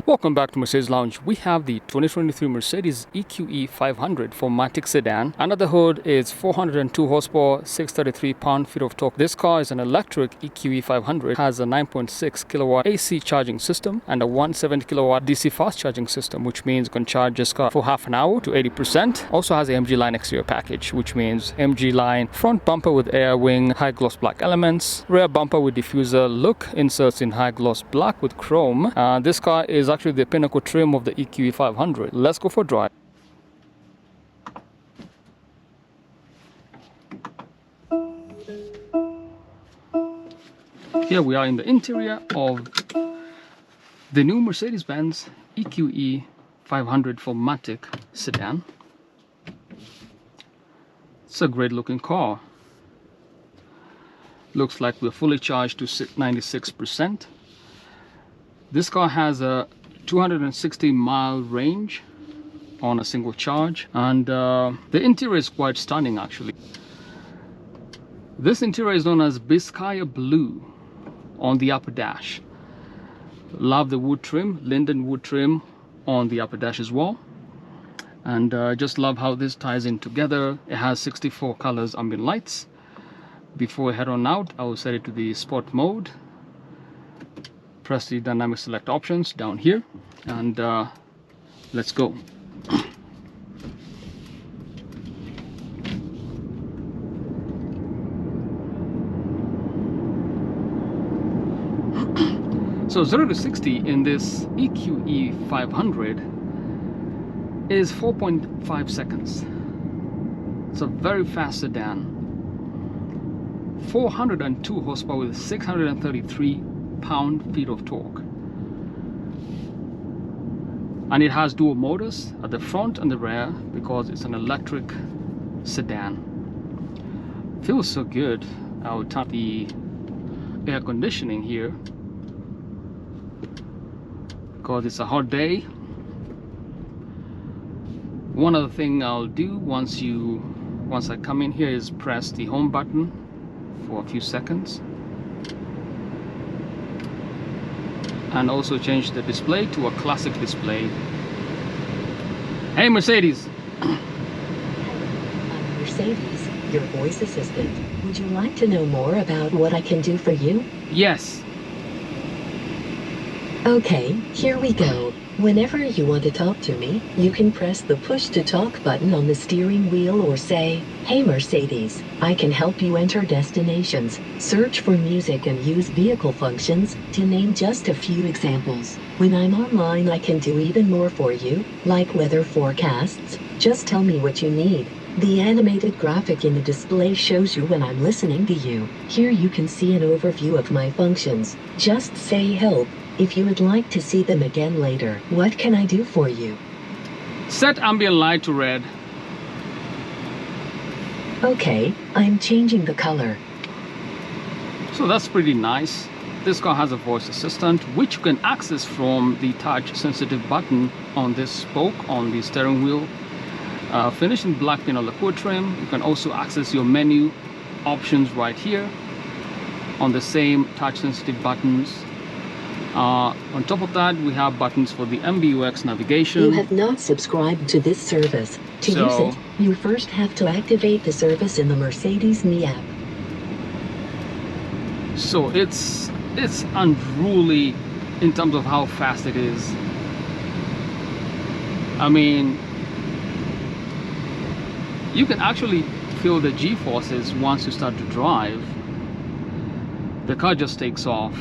Welcome back to Mercedes Lounge. We have the 2023 Mercedes EQE 500 4MATIC sedan. Under the hood is 402 horsepower, 633 pound-feet of torque. This car is an electric EQE 500, has a 9.6 kilowatt AC charging system and a 170 kilowatt DC fast charging system, which means you can charge this car for half an hour to 80%. Also has a MG line exterior package, which means MG line front bumper with air wing, high gloss black elements, rear bumper with diffuser look, inserts in high gloss black with chrome. This car is actually the pinnacle trim of the EQE 500. Let's go for a drive. Here we are in the interior of the new Mercedes-Benz EQE 500 4MATIC sedan. It's a great looking car. Looks like we're fully charged to 96%. This car has a 260-mile range on a single charge, and the interior is quite stunning actually. This interior is known as Biscaya Blue on the upper dash. Love the wood trim, linden wood trim on the upper dash as well, and just love how this ties in together. It has 64 colors ambient lights. Before I head on out, I will set it to the sport mode. Press the dynamic select options down here, and let's go. So 0 to 60 in this EQE 500 is 4.5 seconds. It's a very fast sedan. 402 horsepower with 633 pound-feet of torque, and it has dual motors at the front and the rear because it's an electric sedan. Feels so good. I'll turn the air conditioning here because it's a hot day. One other thing I'll do once I come in here is press the home button for a few seconds, and also change the display to a classic display. Hey Mercedes! I'm Mercedes, your voice assistant. Would you like to know more about what I can do for you? Yes. Okay, here we go. Whenever you want to talk to me, you can press the push to talk button on the steering wheel or say, "Hey Mercedes, I can help you enter destinations, search for music and use vehicle functions," to name just a few examples. When I'm online, I can do even more for you, like weather forecasts. Just tell me what you need. The animated graphic in the display shows you when I'm listening to you. Here you can see an overview of my functions. Just say help if you would like to see them again later. What can I do for you? Set ambient light to red. Okay, I'm changing the color. So that's pretty nice. This car has a voice assistant which you can access from the touch sensitive button on this spoke on the steering wheel. Finished in black pin lacquer trim. You can also access your menu options right here on the same touch sensitive buttons. On top of that, we have buttons for the MBUX navigation. You have not subscribed to this service. To use it, you first have to activate the service in the Mercedes Me app. So it's unruly in terms of how fast it is. I mean, you can actually feel the G-forces once you start to drive. The car just takes off.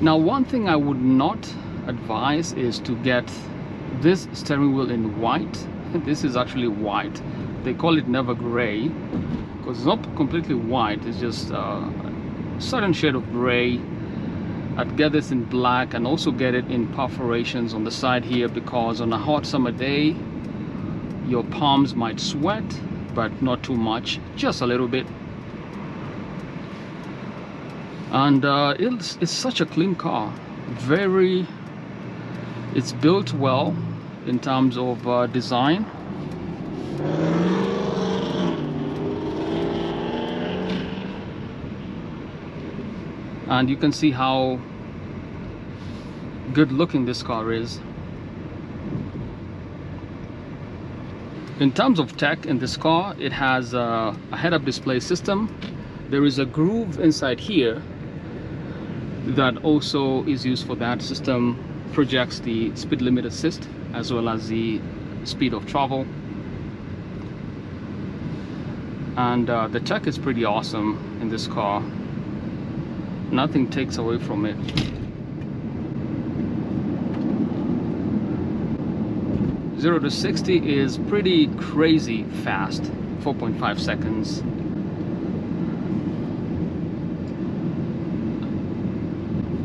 Now, one thing I would not advise is to get this steering wheel in white. This is actually white. They call it Neva Grey because it's not completely white. It's just a certain shade of gray. I'd get this in black and also get it in perforations on the side here, because on a hot summer day your palms might sweat, but not too much, just a little bit. And it's such a clean car. It's built well in terms of design. And you can see how good looking this car is. In terms of tech in this car, it has a head-up display system. There is a groove inside here that also is used for that. System projects the speed limit assist as well as the speed of travel. And the tech is pretty awesome in this car. Nothing takes away from it. Zero to 60 is pretty crazy fast, 4.5 seconds.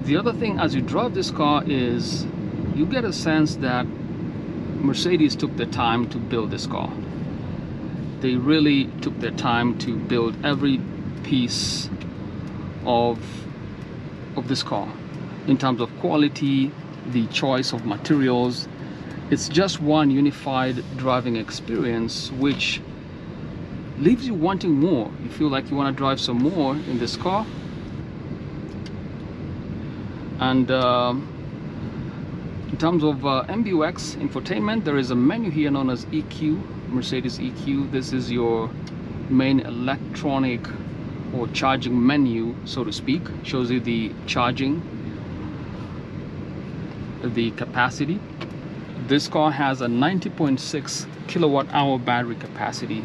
The other thing as you drive this car is you get a sense that Mercedes took the time to build this car. They really took their time to build every piece of this car in terms of quality, the choice of materials. It's just one unified driving experience which leaves you wanting more. You feel like you want to drive some more in this car. And in terms of MBUX infotainment, there is a menu here known as EQ, Mercedes EQ. This is your main electronic or charging menu, so to speak. Shows you the charging, the capacity. This car has a 90.6 kilowatt-hour battery capacity.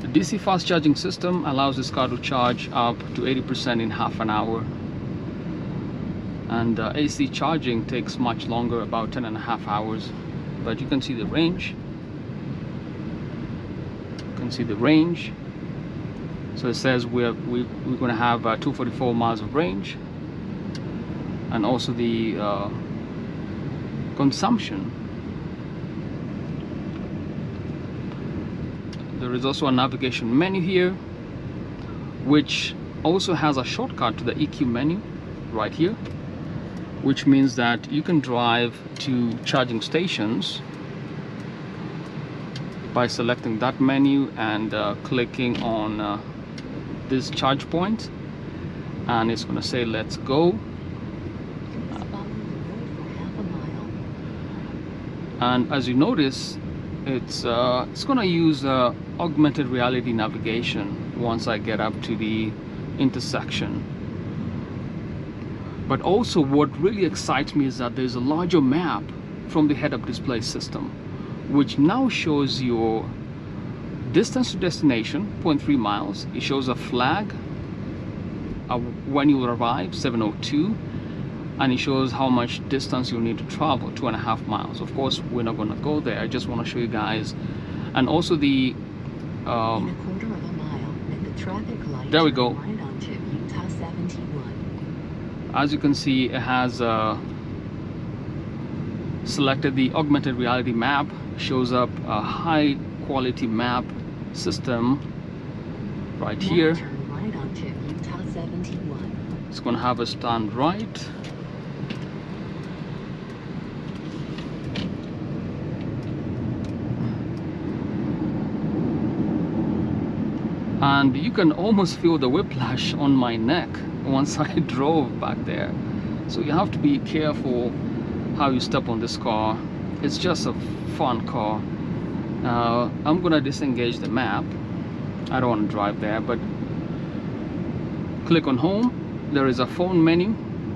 The DC fast charging system allows this car to charge up to 80% in half an hour. And AC charging takes much longer, about 10.5 hours. But you can see the range. You can see the range. So it says we're going to have 244 miles of range. And also the consumption. There is also a navigation menu here, which also has a shortcut to the EQ menu right here, which means that you can drive to charging stations by selecting that menu and clicking on this charge point, and it's going to say let's go. And as you notice, it's going to use augmented reality navigation once I get up to the intersection. But also what really excites me is that there's a larger map from the head-up display system, which now shows your distance to destination, 0.3 miles. It shows a flag when you will arrive, 7:02. And it shows how much distance you need to travel, 2.5 miles. Of course, we're not going to go there. I just want to show you guys. And also the in a quarter of a mile, and the traffic light. There we go. Right onto Utah 71. As you can see, it has selected the augmented reality map. Shows up a high quality map system right here. Turn right onto Utah 71. It's going to have a stand right. And you can almost feel the whiplash on my neck once I drove back there. So you have to be careful how you step on this car. It's just a fun car. I'm gonna disengage the map. I don't want to drive there, but click on home. There is a phone menu,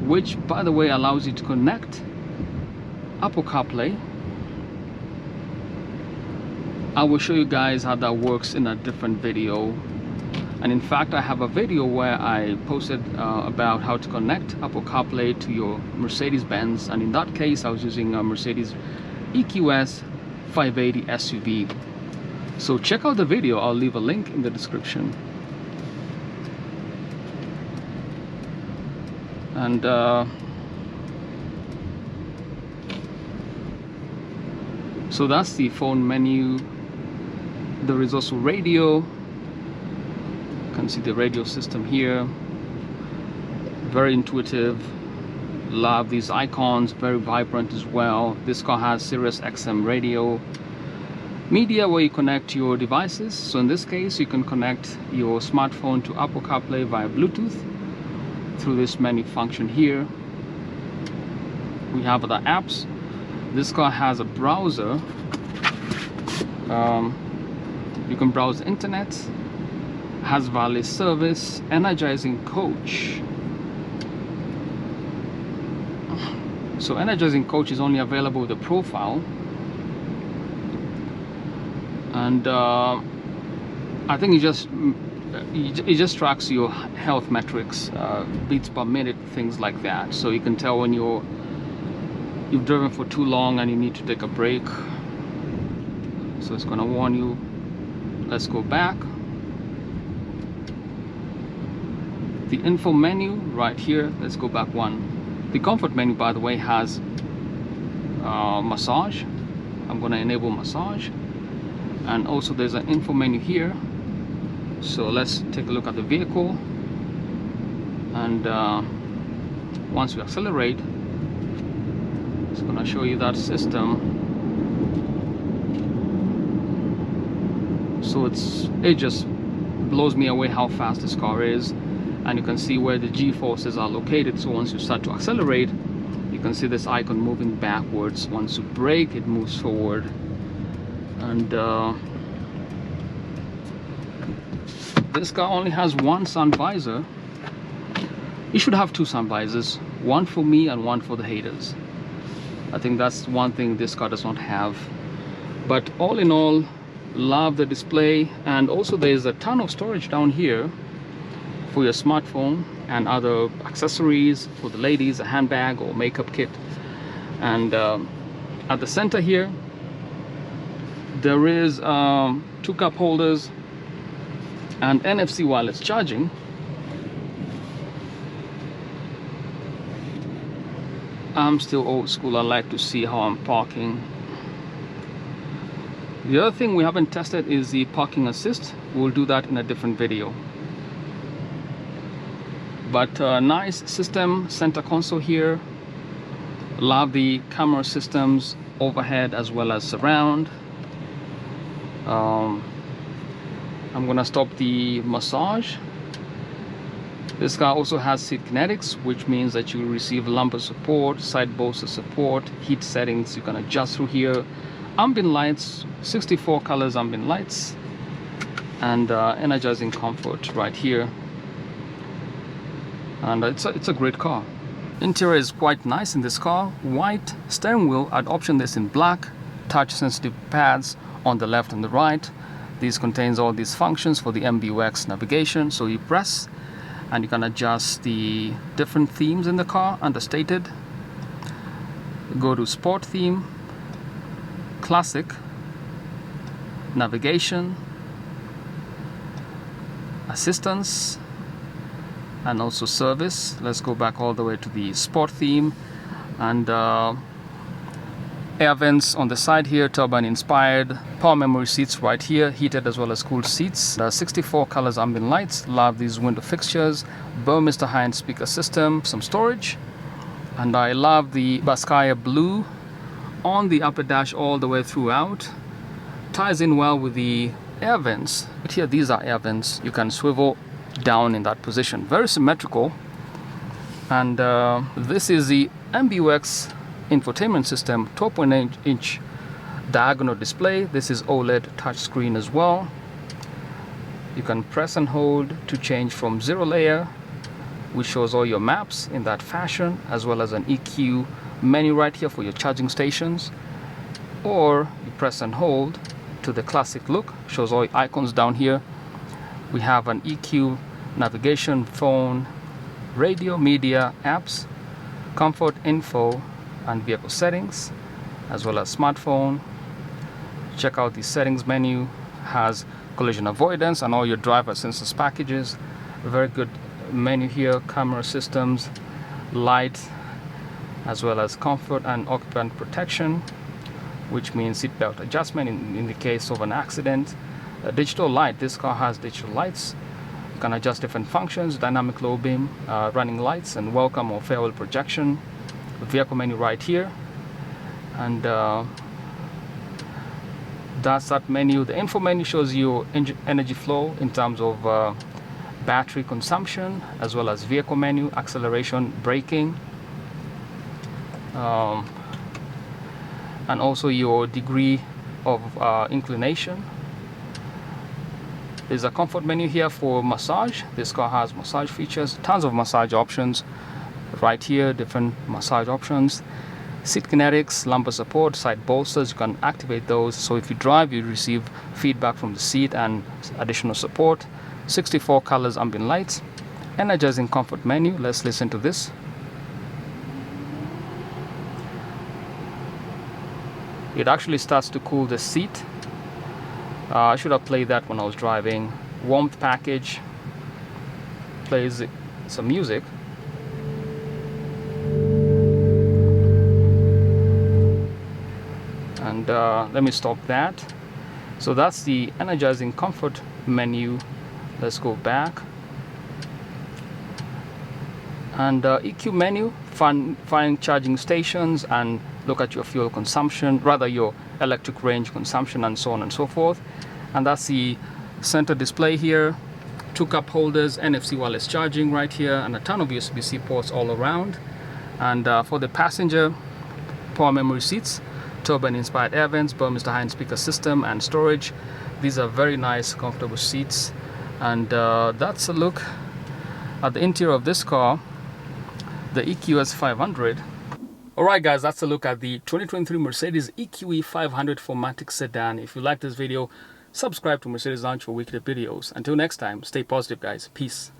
which by the way allows you to connect Apple CarPlay. I will show you guys how that works in a different video. And in fact, I have a video where I posted about how to connect Apple CarPlay to your Mercedes-Benz, and in that case I was using a Mercedes EQE 580 SUV. So check out the video. I'll leave a link in the description. And so that's the phone menu. There is also radio. You can see the radio system here. Very intuitive. Love these icons, very vibrant as well. This car has Sirius XM radio. Media, where you connect your devices. So in this case, you can connect your smartphone to Apple CarPlay via Bluetooth through this menu function here. We have the apps. This car has a browser. You can browse the internet. Has valet service, energizing coach. So energizing coach is only available with the profile, and I think it just tracks your health metrics, beats per minute, things like that. So you can tell when you've driven for too long and you need to take a break. So it's gonna warn you. Let's go back. The info menu right here. Let's go back one. The comfort menu, by the way, has massage. I'm going to enable massage, and also there's an info menu here. So let's take a look at the vehicle, and once we accelerate, it's going to show you that system. So it just blows me away how fast this car is. And you can see where the G-forces are located. So once you start to accelerate, you can see this icon moving backwards. Once you brake, it moves forward. And this car only has one sun visor. You should have two sun visors, one for me and one for the haters. I think that's one thing this car does not have. But all in all, love the display. And also there's a ton of storage down here for your smartphone and other accessories for the ladies, a handbag or makeup kit. And at the center here, there is 2 cup holders and NFC wireless charging. I'm still old school. I like to see how I'm parking. The other thing we haven't tested is the parking assist. We'll do that in a different video. But nice system, center console here. Love the camera systems overhead as well as surround. I'm gonna stop the massage. This car also has seat kinetics, which means that you will receive lumbar support, side bolster support, heat settings you can adjust through here. Ambient lights, 64 colors ambient lights, and energizing comfort right here. And it's a great car. Interior is quite nice in this car. White steering wheel. I'd option this in black. Touch sensitive pads on the left and the right. This contains all these functions for the MBUX navigation. So you press and you can adjust the different themes in the car understated. Go to sport theme, classic, navigation, assistance, and also service. Let's go back all the way to the sport theme, and air vents on the side here, turbine inspired, power memory seats right here, heated as well as cooled seats, 64 colors ambient lights. Love these window fixtures, Burmester high-end speaker system, some storage, and I love the Biscaya Blue on the upper dash all the way throughout. Ties in well with the air vents, but here these are air vents. You can swivel down in that position, very symmetrical. And this is the MBUX infotainment system, 12.8-inch diagonal display. This is OLED touchscreen as well. You can press and hold to change from 0 layer, which shows all your maps in that fashion, as well as an EQ menu right here for your charging stations, or you press and hold to the classic look, shows all your icons down here. We have an EQ, navigation, phone, radio, media, apps, comfort, info, and vehicle settings, as well as smartphone. Check out the settings menu, has collision avoidance and all your driver sensors packages. A very good menu here, camera systems, light, as well as comfort and occupant protection, which means seatbelt adjustment in the case of an accident. A digital light. This car has digital lights. You can adjust different functions, dynamic low beam, running lights, and welcome or farewell projection. The vehicle menu right here, and that's that menu. The info menu shows you energy flow in terms of battery consumption, as well as vehicle menu, acceleration, braking. and also your degree of inclination. There's a comfort menu here for massage. This car has massage features, tons of massage options right here, different massage options. Seat kinetics, lumbar support, side bolsters, you can activate those, so if you drive you receive feedback from the seat and additional support. 64 colors ambient lights. Energizing comfort menu, let's listen to this. It actually starts to cool the seat. I should have played that when I was driving. Warmth package, plays some music. And let me stop that. So that's the energizing comfort menu. Let's go back. And EQ menu, find charging stations and look at your fuel consumption, rather your electric range consumption, and so on and so forth. And that's the center display here. 2 cup holders, NFC wireless charging right here, and a ton of USB-C ports all around. And for the passenger, power memory seats, turbine inspired air vents, Burmester high-end speaker system, and storage. These are very nice, comfortable seats. And that's a look at the interior of this car, the EQS 500. Alright guys, that's a look at the 2023 Mercedes EQE 500 4MATIC sedan. If you like this video, subscribe to Mercedes Launch for weekly videos. Until next time, stay positive guys. Peace.